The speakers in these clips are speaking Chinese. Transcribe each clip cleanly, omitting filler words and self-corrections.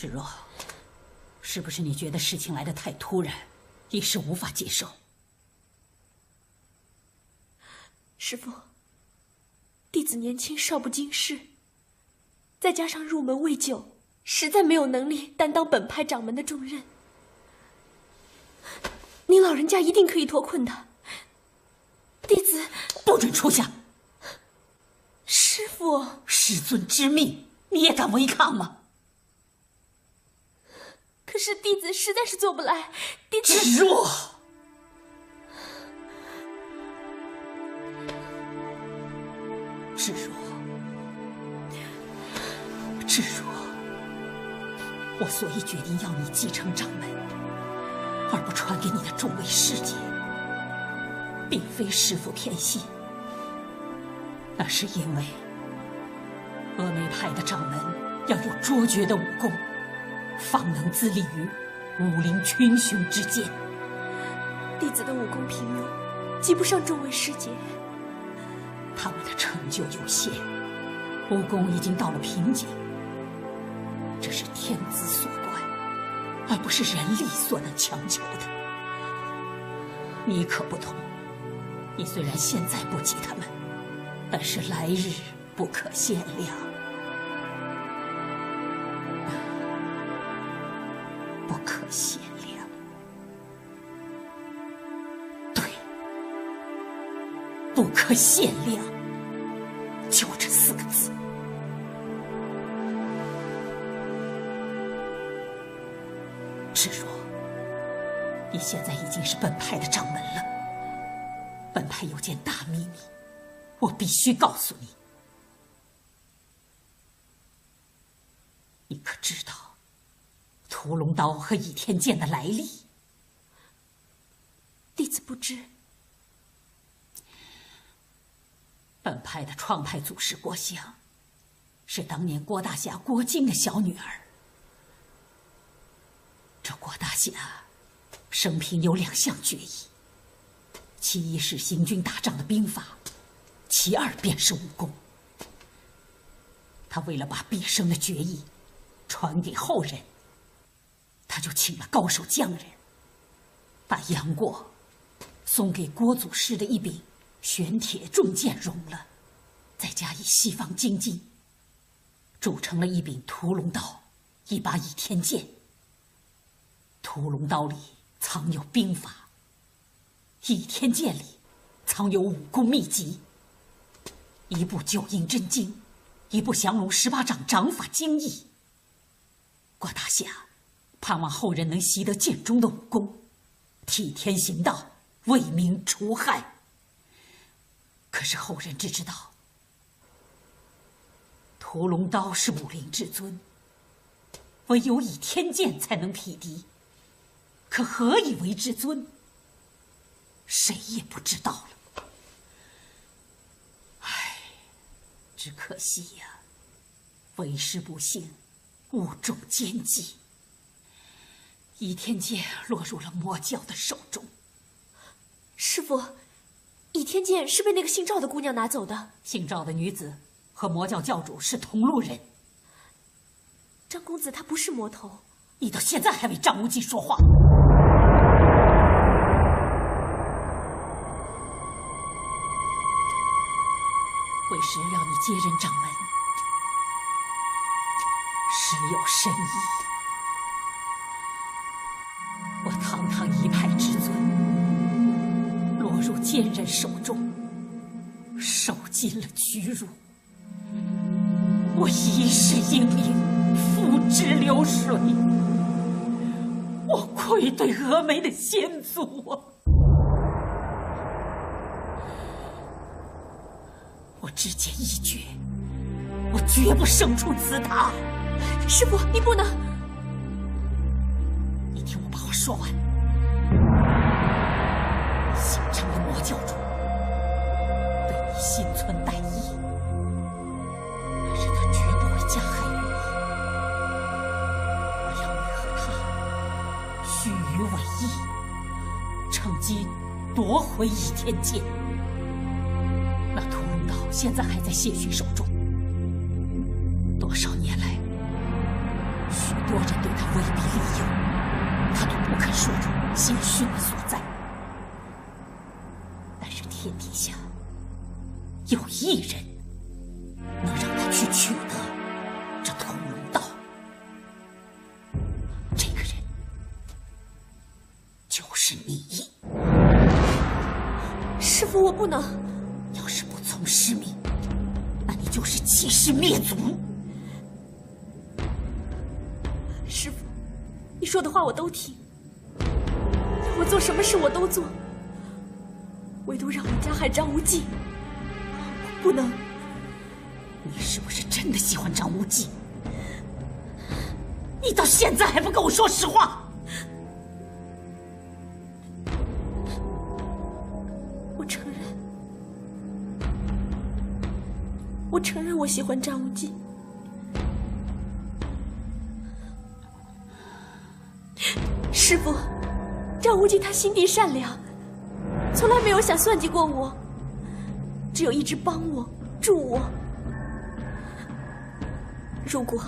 芷若，是不是你觉得事情来得太突然，一时无法接受？师父，弟子年轻少不经事，再加上入门未久，实在没有能力担当本派掌门的重任。您老人家一定可以脱困的。弟子不准出下！师父，师尊之命，你也敢违抗吗？可是弟子实在是做不来。弟子芷若，芷若，芷若，我所以决定要你继承掌门，而不传给你的众位师姐，并非师父偏心，那是因为峨眉派的掌门要有卓绝的武功，方能自立于武林群雄之间。弟子的武功平庸，及不上众位师姐。他们的成就有限，武功已经到了瓶颈，这是天资所关，而不是人力所能强求的。你可不同，你虽然现在不及他们，但是来日不可限量。不可限量。对，不可限量，就这4个字。芷若，你现在已经是本派的掌门了，本派有件大秘密，我必须告诉你。你可知道屠龙刀和倚天剑的来历？弟子不知。本派的创派祖师郭襄，是当年郭大侠郭靖的小女儿。这郭大侠生平有2项绝艺，其一是行军打仗的兵法，其二便是武功。他为了把毕生的绝艺传给后人，他就请了高手匠人，把杨过送给郭祖师的一柄玄铁重剑融了，再加以西方精金，铸成了一柄屠龙刀，一把倚天剑。屠龙刀里藏有兵法，倚天剑里藏有武功秘籍，一部九阴真经，一部降龙18掌掌法精义。郭大侠盼望后人能习得剑中的武功，替天行道，为民除害。可是后人只知道屠龙刀是武林至尊，唯有倚天剑才能匹敌，可何以为至尊，谁也不知道了。唉，只可惜呀，为师不幸，误中奸计，倚天剑落入了魔教的手中。师父，倚天剑是被那个姓赵的姑娘拿走的。姓赵的女子和魔教教主是同路人。张公子他不是魔头。你到现在还为张无忌说话。为师要你接任掌门，实有深意。我堂堂一派之尊，落入奸人手中，受尽了屈辱。我一世英名，付之流水。我愧对峨眉的先祖啊！我只见一绝，我绝不胜出此塔。师父，你不能！你听我把话说完。姓张的魔教主对你心存歹意，但是他绝不会加害于你。我要你和他虚与委蛇，趁机夺回倚天剑。那屠龙刀现在还在谢逊手中，多少年来，许多人威逼利诱，他都不肯说出谢逊的所在。但是天底下有一人能让他去取得这屠龙道，这个人就是你。师父，我不能。要是不从师命，那你就是欺师灭祖。师父，你说的话我都听，要我做什么事我都做，唯独让我加害张无忌，我不能。你是不是真的喜欢张无忌？你到现在还不跟我说实话？我承认我喜欢张无忌。师父，张无忌他心地善良，从来没有想算计过我，只有一直帮我助我。如果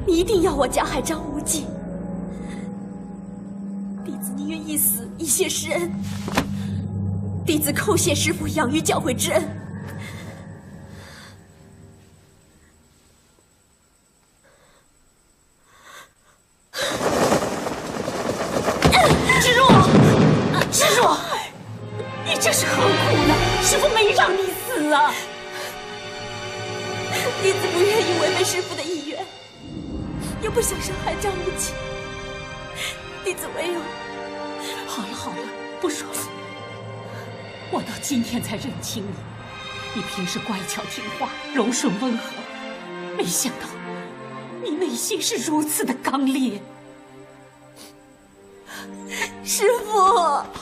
你一定要我加害张无忌，弟子宁愿一死以谢师恩。弟子叩谢师父养育教诲之恩。师父没让你死啊！弟子不愿意违背师父的意愿，又不想伤害张无忌，弟子唯有……好了好了，不说了。我到今天才认清你，你平时乖巧听话、柔顺温和，没想到你内心是如此的刚烈。师父，好了。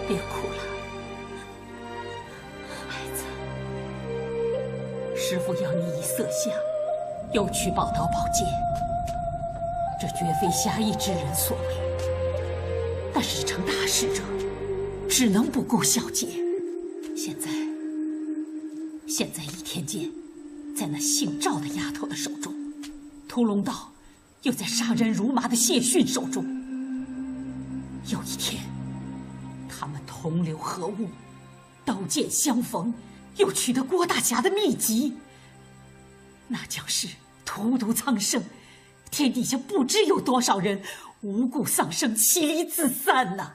别哭了，孩子。师父要你以色相，又取宝刀宝剑，这绝非侠义之人所为。但是成大事者，只能不顾小节。现在倚天剑在那姓赵的丫头的手中，屠龙刀又在杀人如麻的谢逊手中。有一天，他们同流合污，刀剑相逢，又取得郭大侠的秘籍，那将是荼毒苍生，天底下不知有多少人无故丧生，妻离子散呐！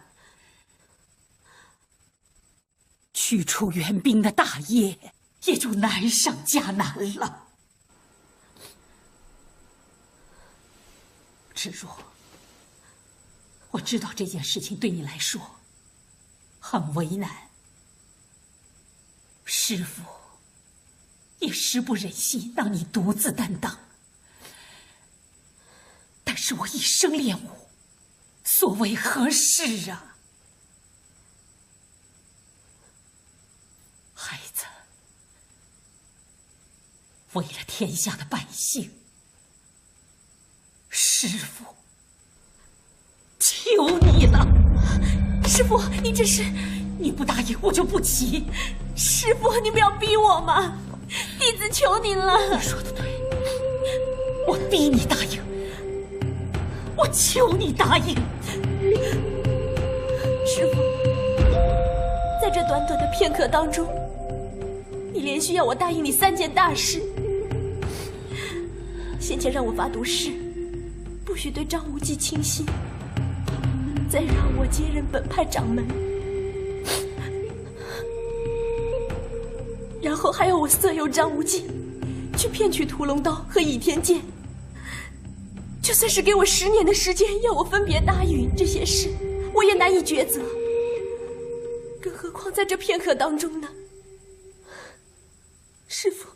去除援兵的大业，也就难上加难了。芷若，我知道这件事情对你来说很为难，师父也实不忍心让你独自担当。但是我一生练武，所为何事啊？孩子，为了天下的百姓，师父求你了。师父，你这是……你不答应，我就不骑。师父，你不要逼我嘛！弟子求您了。你说的对，我逼你答应，我求你答应。师父，在这短短的片刻当中，你连续要我答应你3件大事。先前让我发毒誓，不许对张无忌倾心，再让我接任本派掌门，然后还要我色诱张无忌，去骗取屠龙刀和倚天剑。就算是给我10年的时间，要我分别答应这些事，我也难以抉择。更何况在这片刻当中呢？师父，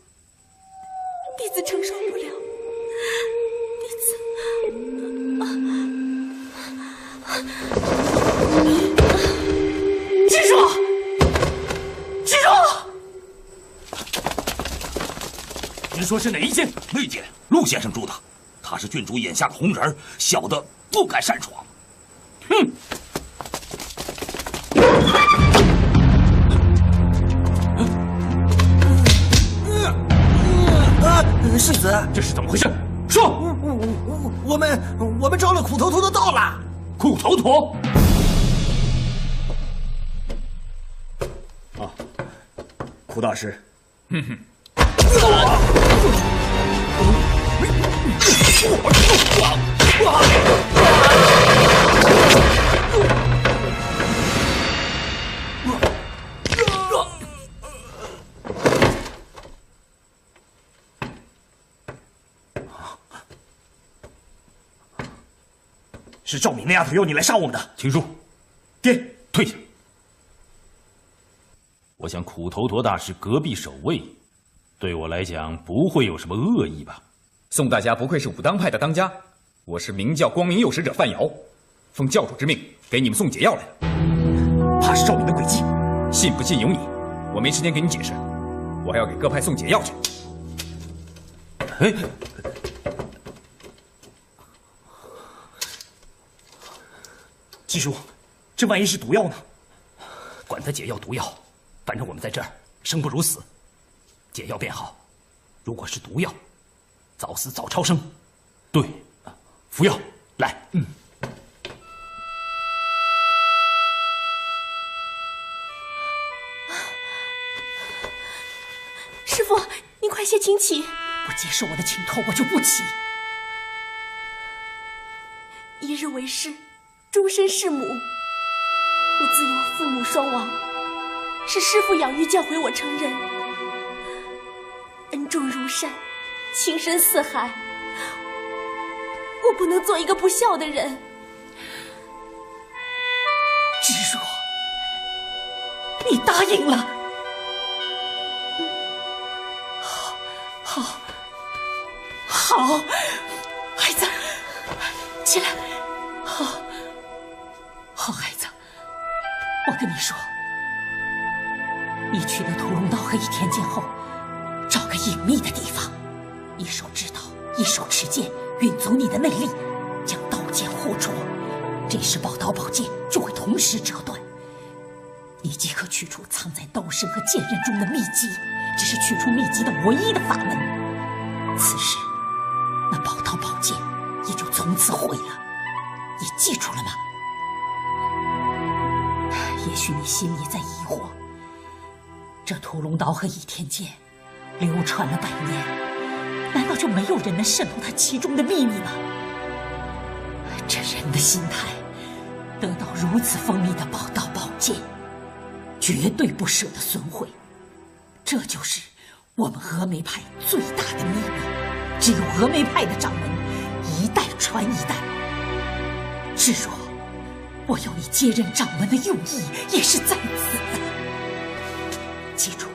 弟子承受不了。芷若，说是哪一间？那间，陆先生住的。他是郡主眼下的红人，小的不敢擅闯。世子，这是怎么回事？说，我们招了苦头头的到了。苦头头。啊，苦大师。是赵敏那丫头要你来杀我们的，请说。爹，退下。我想苦头陀大师隔壁守卫，对我来讲不会有什么恶意吧？宋大家不愧是武当派的当家，我是明教光明右使者范瑶，奉教主之命给你们送解药来的。怕是赵敏的诡计，信不信由你，我没时间给你解释，我还要给各派送解药去。哎，季叔，这万一是毒药呢？管他解药毒药，反正我们在这儿生不如死。解药便好，如果是毒药，早死早超生。对，服药来。师傅，你快些请起。不接受我的请托，我就不起。一日为师，终身是母。我自幼父母双亡，是师父养育教诲我成人，恩重如山，情深似海。我不能做一个不孝的人。知若，你答应了。好，孩子，起来。好孩子，我跟你说，你取得屠龙刀和倚天剑后，找个隐秘的地方，一手持刀，一手持剑，运足你的内力，将刀剑互戳，这时宝刀宝剑就会同时折断。你即可取出藏在刀身和剑刃中的秘籍，这是取出秘籍的唯一的法门。此时那宝刀宝剑也就从此毁了，你记住了吗？也许你心里在疑惑，这屠龙刀和倚天剑流传了100年，难道就没有人能渗透它其中的秘密吗？这人的心态，得到如此锋利的宝刀宝剑，绝对不舍得损毁。这就是我们峨眉派最大的秘密，只有峨眉派的掌门一代传一代。至若，我要你接任掌门的用意也是在此的。记住，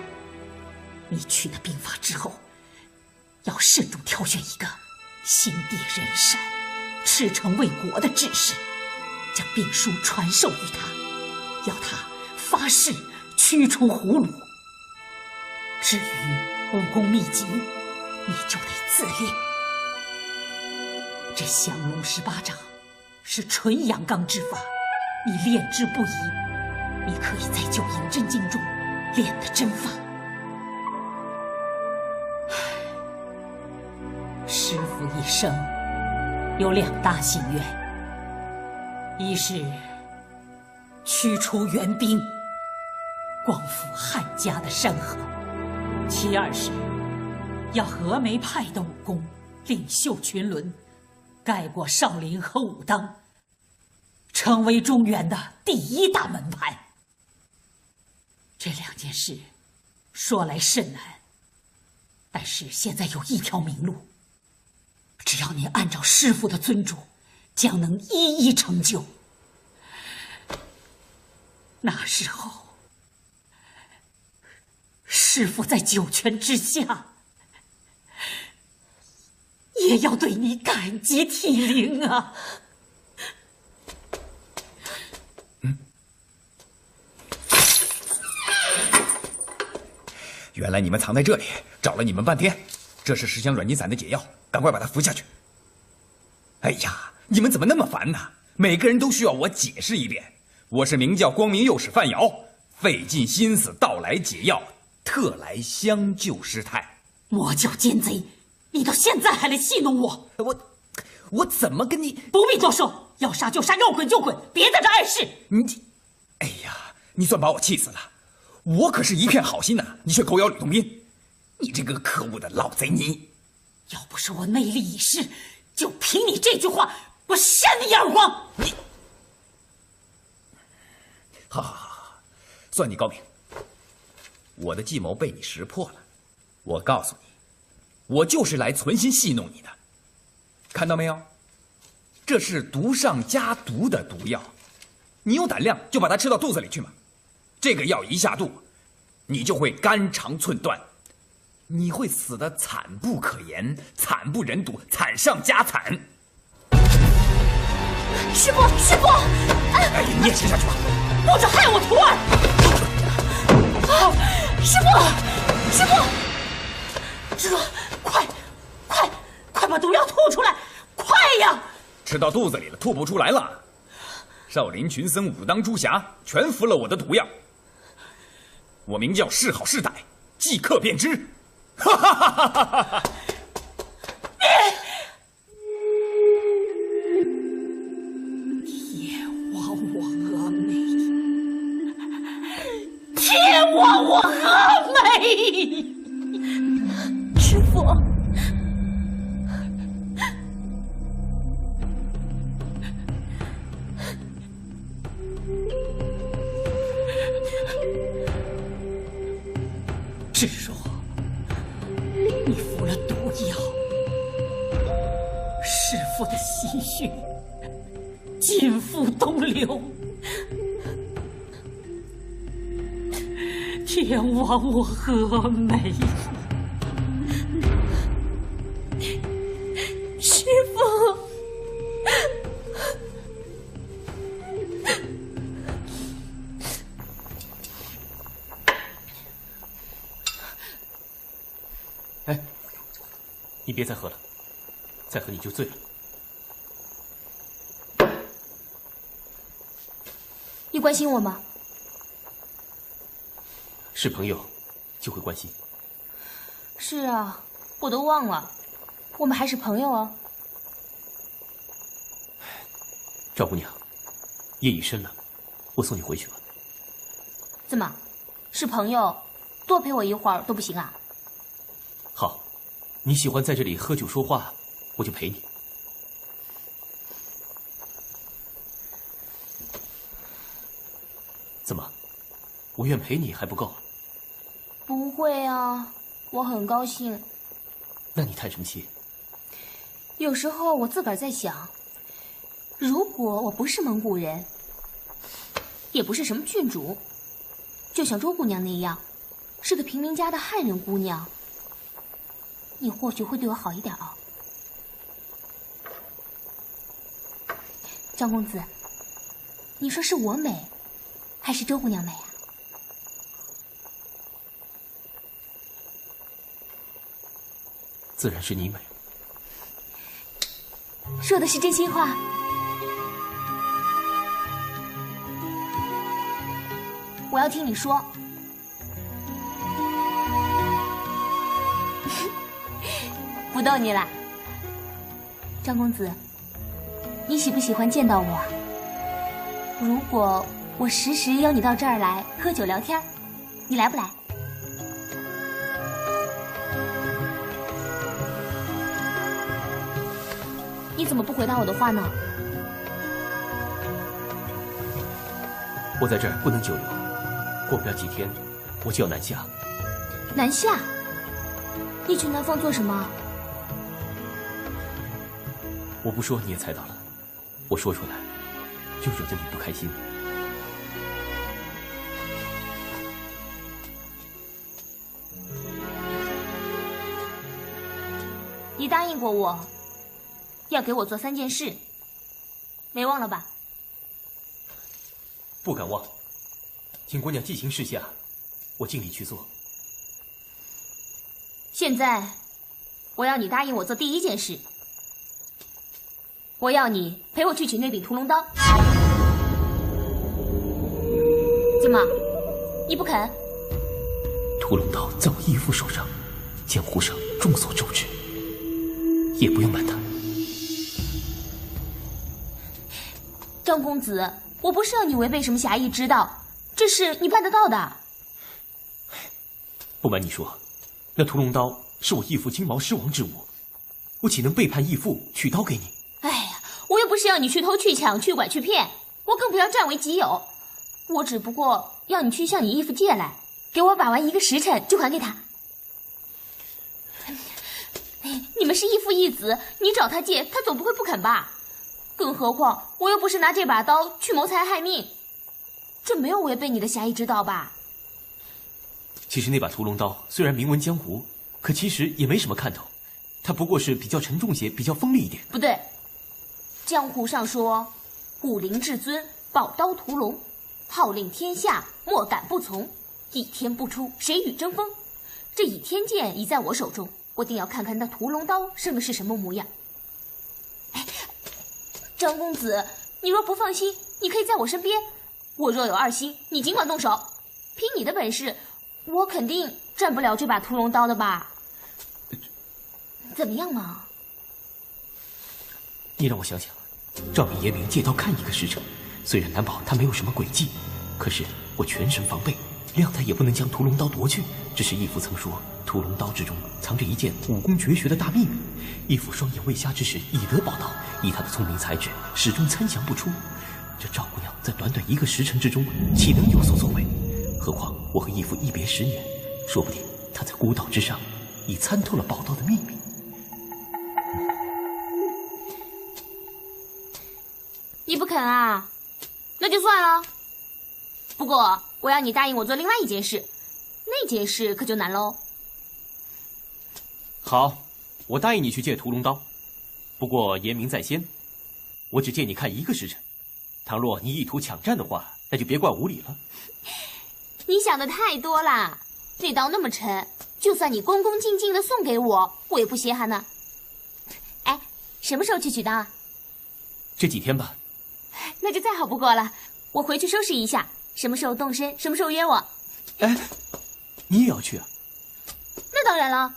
你取得兵法之后，要慎重挑选一个心地仁善、赤诚为国的志士，将兵书传授于他，要他发誓驱除胡虏。至于武功秘籍，你就得自练。这降龙18掌是纯阳刚之法，你练之不移。你可以在九阴真经中练的真法。师父一生有2大心愿，一是驱除援兵，光复汉家的山河；其二是要峨眉派的武功领袖群伦，盖过少林和武当，成为中原的第1大门派。这2件事说来甚难，但是现在有一条明路，只要你按照师父的尊嘱，将能一一成就。那时候，师父在9泉之下，也要对你感激涕零啊！原来你们藏在这里，找了你们半天，这是10箱软筋散的解药，赶快把它服下去。哎呀，你们怎么那么烦呢？每个人都需要我解释一遍。我是明教光明右使范瑶，费尽心思到来解药，特来相救师太。魔教奸贼，你到现在还来戏弄我？我怎么跟你？不必多说，要杀就杀，要滚就滚，别在这碍事。哎呀，你算把我气死了！我可是一片好心呐，你却狗咬吕洞宾，你这个可恶的老贼泥！要不是我内力已失，就凭你这句话，我扇你一耳光！你，好，算你高明。我的计谋被你识破了。我告诉你，我就是来存心戏弄你的。看到没有？这是毒上加毒的毒药，你有胆量就把它吃到肚子里去嘛。这个药一下肚，你就会肝肠寸断，你会死得惨不可言，惨不忍睹，惨上加惨。师父，师父！哎，你也吃下去吧，不准害我徒儿！师父，师父，师傅，快把毒药吐出来，快呀！吃到肚子里了，吐不出来了。少林群僧武当诸侠全服了我的毒药。我名叫是好是歹，即刻便知。哈哈哈哈哈哈！天亡我峨眉！天亡我峨眉！师父，智若，你服了毒药，师父的心血尽付东流。天亡我峨眉！师父，哎，你别再喝了，再喝你就醉了。你关心我吗？是朋友，就会关心。是啊，我都忘了，我们还是朋友哦。赵姑娘，夜已深了，我送你回去吧。怎么，是朋友，多陪我一会儿都不行啊？好，你喜欢在这里喝酒说话，我就陪你。怎么，我愿陪你还不够？不会啊，我很高兴。那你叹什么气？有时候我自个儿在想，如果我不是蒙古人，也不是什么郡主，就像周姑娘那样，是个平民家的汉人姑娘，你或许会对我好一点哦。张公子，你说是我美，还是周姑娘美啊？自然是你美。说的是真心话。我要听你说。不逗你了，张公子，你喜不喜欢见到我？如果我时时邀你到这儿来喝酒聊天，你来不来？你怎么不回答我的话呢？我在这儿不能久留，过不了几天，我就要南下。南下？你去南方做什么？我不说你也猜到了，我说出来，就惹得你不开心。你答应过我，要给我做3件事，没忘了吧？不敢忘，请姑娘尽情示下，我尽力去做。现在我要你答应我做第一件事，我要你陪我去取那柄屠龙刀。怎么，你不肯？屠龙刀在我义父手上，江湖上众所周知，也不用瞒他。张公子，我不是要你违背什么侠义之道，这事你办得到的。不瞒你说，那屠龙刀是我义父金毛狮王之物，我岂能背叛义父取刀给你？哎呀，我又不是要你去偷去抢去拐去骗，我更不要占为己有。我只不过要你去向你义父借来，给我把玩1个时辰就还给他。你们是义父义子，你找他借，他总不会不肯吧？更何况我又不是拿这把刀去谋财害命，这没有违背你的侠义之道吧？其实那把屠龙刀虽然名闻江湖，可其实也没什么看头，它不过是比较沉重些，比较锋利一点。不对，江湖上说武林至尊，宝刀屠龙，号令天下，莫敢不从。倚天不出，谁与争锋？这倚天剑已在我手中，我定要看看那屠龙刀生的是什么模样。哎，张公子，你若不放心，你可以在我身边。我若有二心，你尽管动手。凭你的本事，我肯定占不了这把屠龙刀的吧？怎么样嘛？你让我想想，赵敏爷明借刀看1个时辰，虽然难保他没有什么诡计，可是我全神防备，谅他也不能将屠龙刀夺去。只是义父曾说，屠龙刀之中藏着一件武功绝学的大秘密。义父双眼未瞎之时，以得宝刀，以他的聪明才智，始终参详不出。这赵姑娘在短短1个时辰之中，岂能有所作为？何况我和义父一别10年，说不定他在孤岛之上已参透了宝刀的秘密。你不肯啊？那就算了。不过我要你答应我做另外一件事，那件事可就难喽。好，我答应你去借屠龙刀，不过言明在先，我只借你看1个时辰。倘若你意图抢占的话，那就别怪无礼了。你想的太多啦，那刀那么沉，就算你恭恭敬敬的送给我，我也不稀罕呢。哎，什么时候去取刀啊？这几天吧。那就再好不过了，我回去收拾一下，什么时候动身，什么时候约我。哎，你也要去啊？那当然了，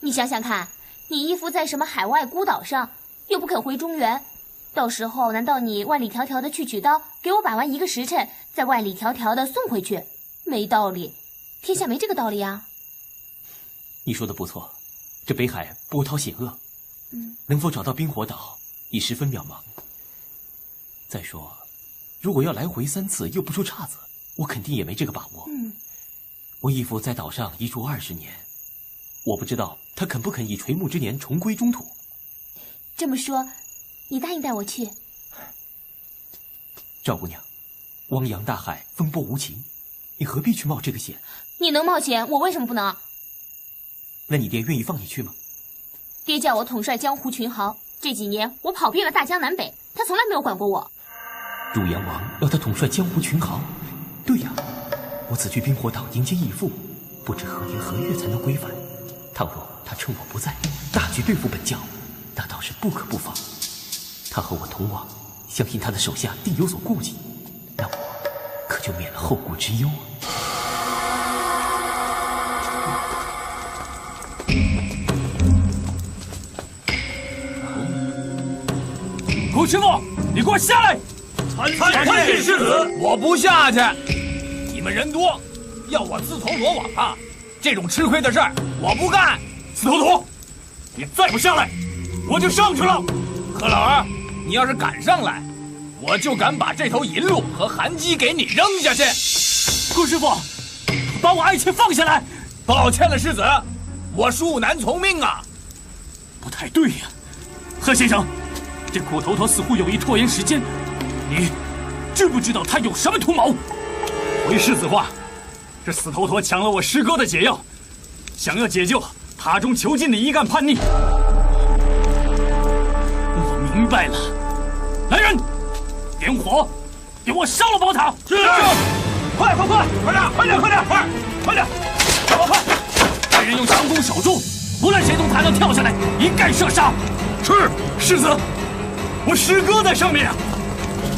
你想想看，你义父在什么海外孤岛上，又不肯回中原，到时候难道你万里迢迢的去取刀，给我把玩1个时辰，再万里迢迢的送回去？没道理，天下没这个道理啊。你说的不错，这北海波涛险恶，能否找到冰火岛已十分渺茫。再说，如果要来回3次又不出岔子，我肯定也没这个把握。我义父在岛上一住20年，我不知道他肯不肯以垂暮之年重归中土。这么说，你答应带我去？赵姑娘，汪洋大海，风波无情，你何必去冒这个险？你能冒险，我为什么不能？那你爹愿意放你去吗？爹叫我统帅江湖群豪，这几年我跑遍了大江南北，他从来没有管过我。汝阳王要他统帅江湖群豪？对呀，我此去冰火岛迎接义父，不知何年何月才能归返。倘若他趁我不在，大举对付本教，那倒是不可不防。他和我同往，相信他的手下定有所顾忌，那我可就免了后顾之忧啊。顾师傅，你给我下来！参见世子，我不下去。你们人多，要我自投罗网啊！这种吃亏的事儿我不干。死头陀，你再不下来，我就上去了。何老二，你要是敢上来，我就敢把这头银鹿和韩姬给你扔下去。顾师傅，把我爱妾放下来！抱歉了，世子，我恕难从命啊。不太对呀，何先生，这苦头陀似乎有意拖延时间，你知不知道他有什么图谋？回世子话，这死头陀抢了我师哥的解药，想要解救塔中囚禁的一干叛逆。我明白了，来人，点火，给我烧了宝塔！是。快点，快点，快点，快点，快点，快点！快！来人用长弓守住，无论谁从塔上跳下来，一概射杀。是，世子，我师哥在上面啊。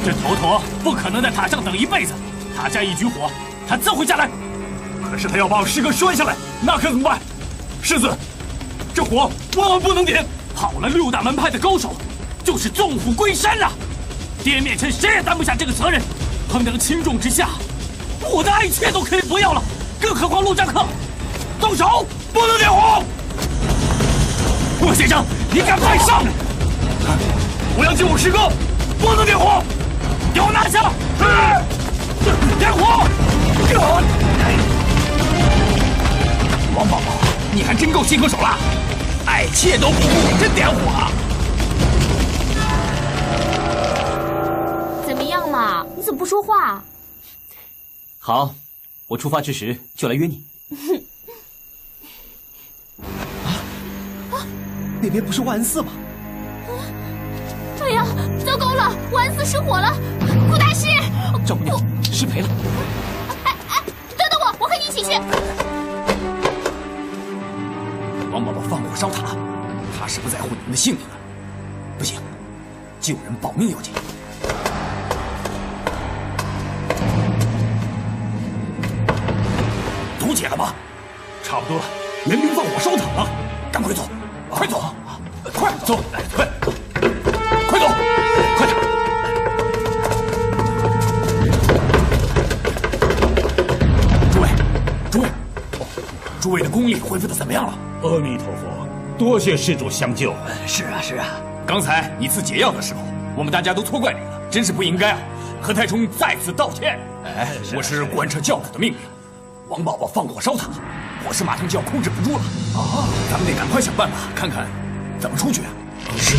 这头陀不可能在塔上等一辈子，塔下一举火，他自会下来。可是他要把我师哥摔下来，那可怎么办？世子，这火万万不能点。跑了6大门派的高手，就是纵虎归山啊！爹面前谁也担不下这个责任。衡量轻重之下，我的爱妾都可以不要了，更何况陆战客。动手，不能点火！陆先生，你敢快上！我要救我师哥，不能点火！给我拿下！点火！王宝宝，你还真够心狠手辣，爱妾都不顾，真点火啊！怎么样嘛？你怎么不说话？好，我出发之时就来约你。那边不是万安寺吗？哎呀，糟糕了！万安寺失火了！顾大师，赵姑娘，失陪了。哎，等等我，我和你一起去。王宝宝放火烧塔，他是不在乎你们的性命的。不行，救人保命要紧。堵解了吗？差不多了，援兵放火烧塔了，赶快走，快走，快走，快走，快点！诸位的功力恢复的怎么样了？阿弥陀佛，多谢施主相救。是啊，刚才你赐解药的时候，我们大家都错怪你了，真是不应该啊！和太冲再次道歉。哎，我是贯彻教主的命令，王宝宝放火烧塔，火势马上就要控制不住了。啊，咱们得赶快想办法，看看怎么出去啊！是。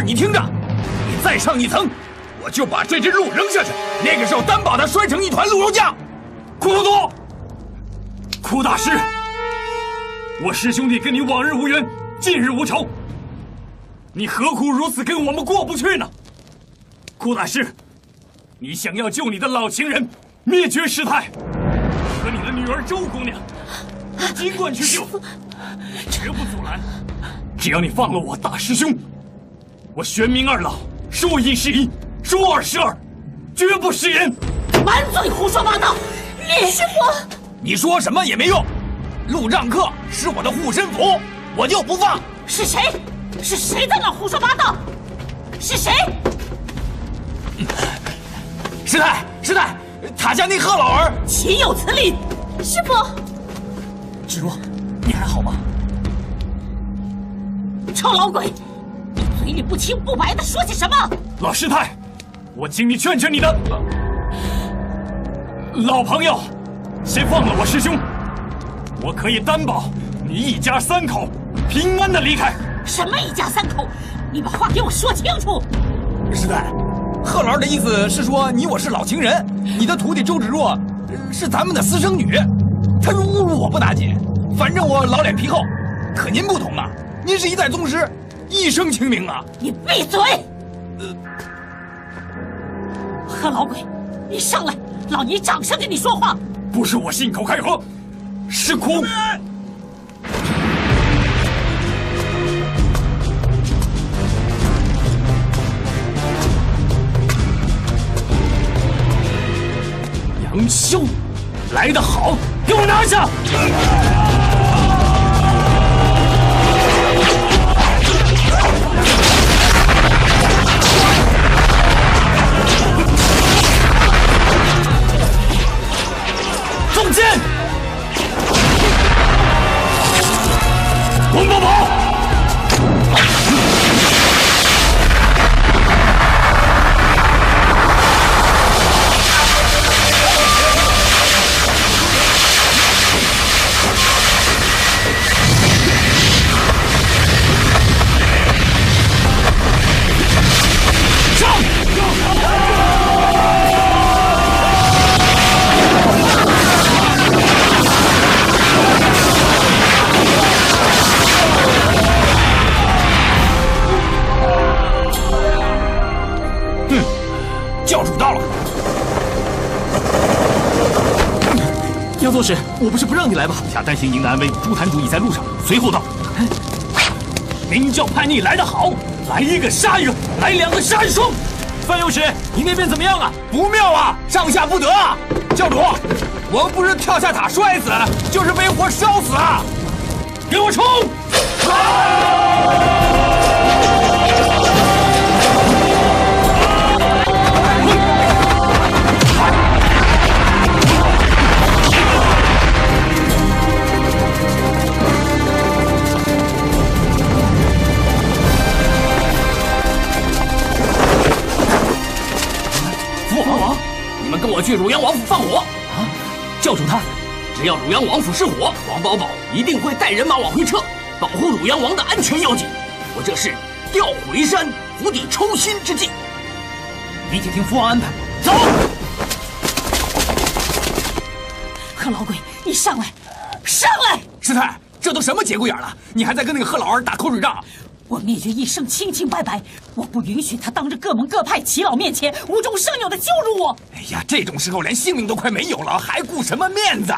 你听着，你再上一层，我就把这只鹿扔下去，那个时候单把它摔成一团鹿肉酱。库多多，库大师，我师兄弟跟你往日无冤，近日无仇，你何苦如此跟我们过不去呢？库大师，你想要救你的老情人，灭绝师太，和你的女儿周姑娘，你尽管去救，绝不阻拦。只要你放了我大师兄，我玄冥二老说一是一，说二是二，绝不食言。满嘴胡说八道！你师傅，你说什么也没用。陆让客是我的护身符，我就不放。是谁？是谁在那胡说八道？是谁？师太，塔下那贺老儿岂有此理！师傅，芷若，你还好吗？臭老鬼！嘴里不清不白的说些什么？老师太，我请你劝劝你的老朋友，先放了我师兄，我可以担保你一家3口平安的离开。什么一家3口？你把话给我说清楚。师太，贺老的意思是说你我是老情人，你的徒弟周芷若是咱们的私生女，她如侮辱我不打紧，反正我老脸皮厚。可您不同啊，您是一代宗师，一生清明啊！你闭嘴！贺老鬼，你上来，老尼掌声跟你说话。不是我信口开河，是苦。杨修，来得好，给我拿下！中箭！王宝宝！作使，我不是不让你来吗？下担心您的安危，朱坛主已在路上，随后到。明教叛逆来得好，来一个杀一个，来2个杀1双。范右使，你那边怎么样啊？不妙啊，上下不得啊！教主，我不是跳下塔摔死，就是被火烧死啊！给我冲！你们跟我去汝阳王府放火啊！教主他，只要汝阳王府失火，王宝宝一定会带人马往回撤，保护汝阳王的安全要紧。我这是调虎离山、釜底抽薪之计。你且听父王安排，走。贺老鬼，你上来，上来！师太，这都什么节骨眼了，你还在跟那个贺老二打口水仗？我灭绝一生清清白白，我不允许他当着各门各派耆老面前无中生有的羞辱我。哎呀，这种时候连性命都快没有了，还顾什么面子？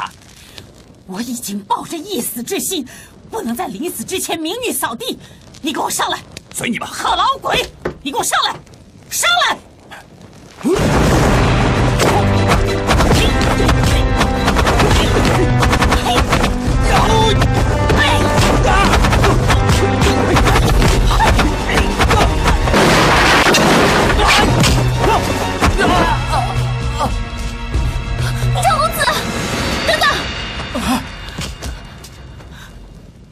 我已经抱着一死之心，不能在临死之前名誉扫地。你给我上来！随你吧。贺老鬼，你给我上来！上来！张公子，等等！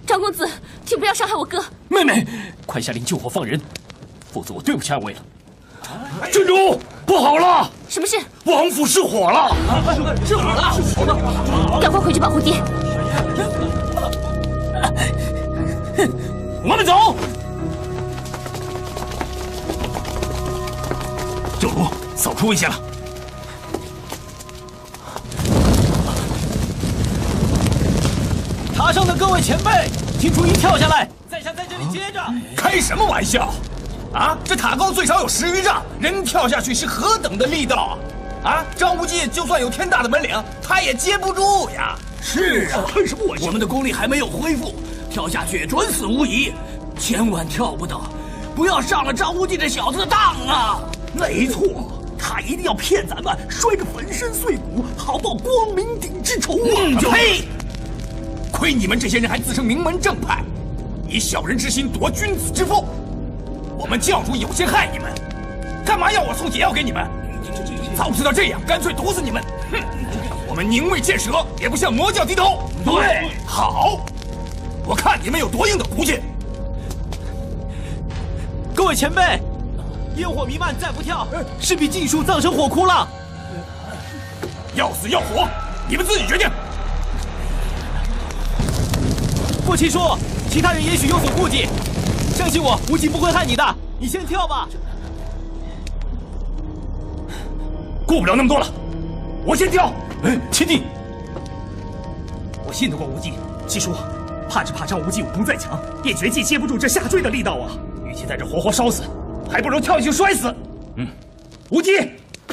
张公子，请不要伤害我哥。妹妹，快下令救火放人，否则我对不起二位了。郡主，不好了！什么事？王府失火了！失火了！赶快回去保护爹。我们走。教主，扫除危险了。塔上的各位前辈，请注意跳下来，在下在这里接着。开什么玩笑！啊，这塔高最少有10余丈，人跳下去是何等的力道啊！张无忌就算有天大的本领，他也接不住呀。是啊，开什么玩笑！我们的功力还没有恢复，跳下去准死无疑，千万跳不得，不要上了张无忌这小子的当啊！没错，他一定要骗咱们摔个粉身碎骨，好报光明顶之仇啊！呸！亏你们这些人还自称名门正派，以小人之心夺君子之腹。我们教主有些害你们，干嘛要我送解药给你们？早知道这样，干脆毒死你们！哼！我们宁为见蛇，也不向魔教低头。对，好，我看你们有多硬的骨气。各位前辈，烟火弥漫，再不跳，势必尽数葬成火窟了。要死要活，你们自己决定。父亲说，其他人也许有所顾忌，相信我，无忌不会害你的。你先跳吧。顾不了那么多了，我先跳。七弟，我信得过无忌，七叔，怕只怕张无忌武功再强，也绝技接不住这下坠的力道啊！与其在这活活烧死，还不如跳下去摔死。无忌，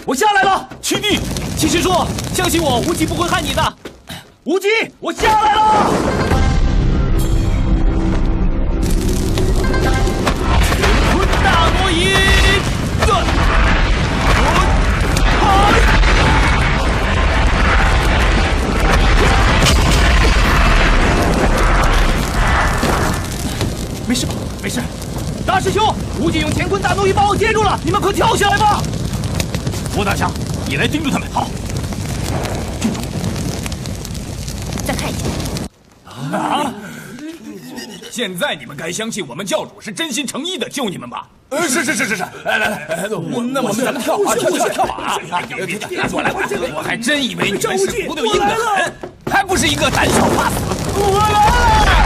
我下来了。七弟，七师说，相信我，无忌不会害你的。无忌，我下来了。大魔影，没事吧？没事。大师兄，无忌用乾坤大挪移把我接住了，你们快跳下来吧！郭大侠，你来盯住他们。好。再看一下。啊！现在你们该相信我们教主是真心诚意的救你们吧？是，来，那我们咱们跳啊，跳吧！我还真以为你们是骨头硬的很，还不是一个胆小怕死。我来！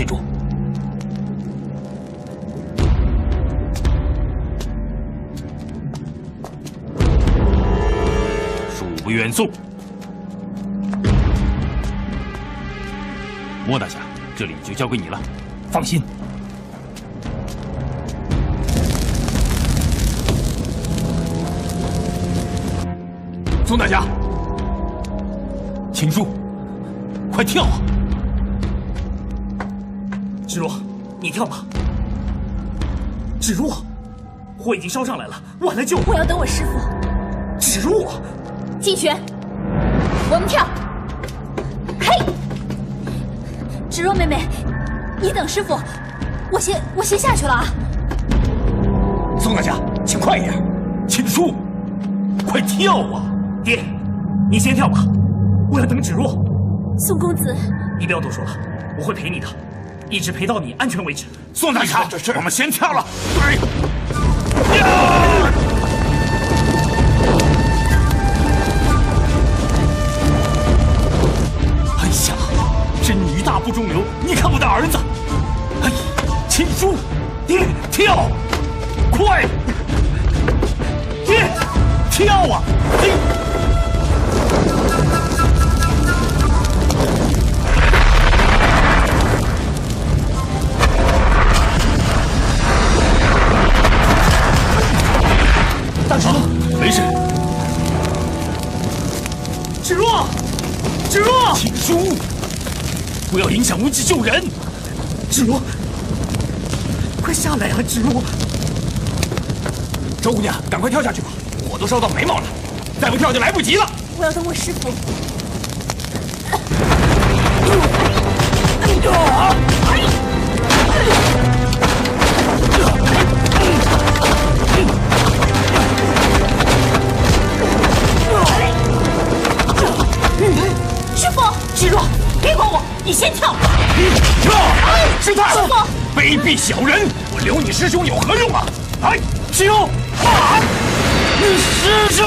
郡主。恕不远送。莫大侠，这里就交给你了，放心。宋大侠，秦叔，快跳啊！芷若，你跳吧。芷若，火已经烧上来了，晚了就……我要等我师傅。芷若，金璇，我们跳。嘿，芷若妹妹，你等师傅，我先下去了啊。宋大侠，请快一点。秦叔，快跳啊！爹，你先跳吧，我要等芷若。宋公子，你不要多说了，我会陪你的，一直陪到你安全为止。宋大侠，我们先跳了。对。哎呀，这女大不中留，你看我的儿子。哎，秦叔，爹，跳，快，爹，跳啊！大师，没事。芷若，芷若，秦叔，不要影响无忌救人。芷若，快下来啊，芷若！周姑娘，赶快跳下去吧，火都烧到眉毛了，再不跳就来不及了。我要等我师傅。师傅，芷若，别管我，你先跳。师太，师傅，卑鄙小人，我留你师兄有何用啊？来，师兄，你师兄。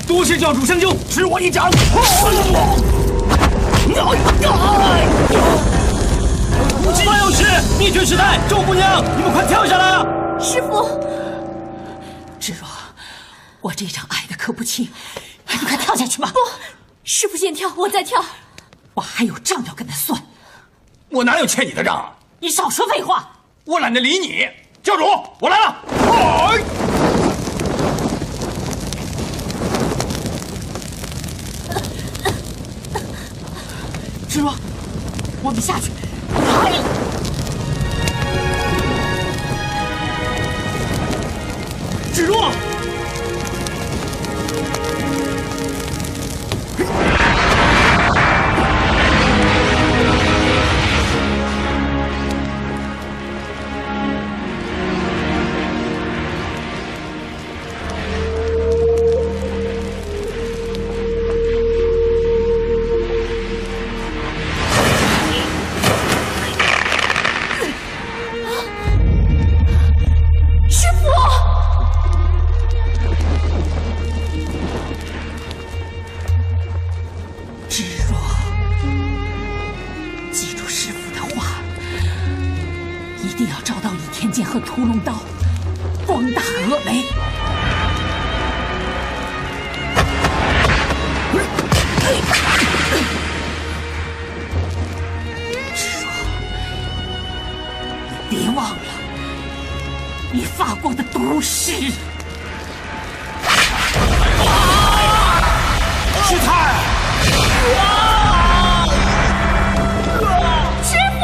多谢教主相救，吃我一掌！八有事，灭绝师太，周姑娘，你们快跳下来啊！师傅，芷若，我这掌挨得可不轻，你快跳下去吧。不，师傅先跳，我再跳。我还有账要跟他算。我哪有欠你的账啊？你少说废话！我懒得理你。教主，我来了。芷若，我们下去。芷若，和屠龙刀，光大峨眉。芷若，你别忘了，你发过的毒誓。师太。 师傅！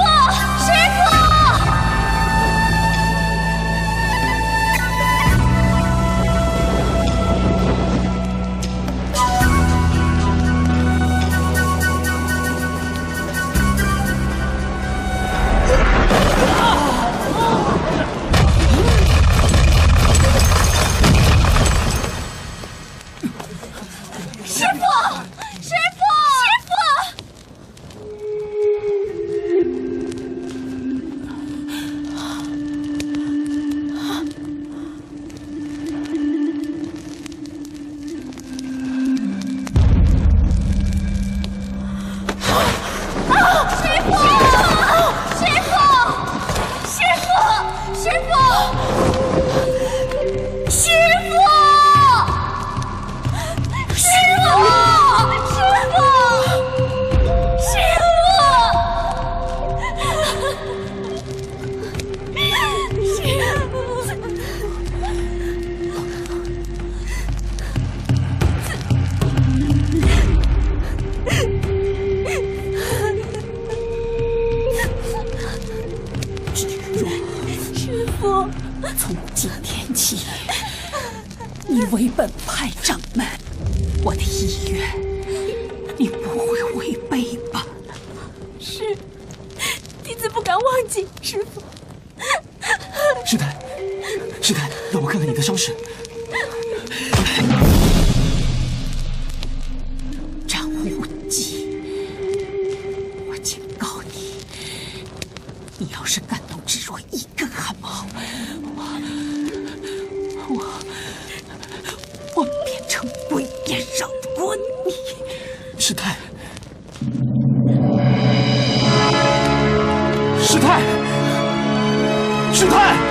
从今天起，你为本派掌门，我的意愿，你不会违背吧？是，弟子不敢忘记，师父。师太，师太，让我看看你的伤势。张无忌，我警告你，你要是敢动只若一根汗毛，我变成鬼也饶不过你。师太，师太，师太。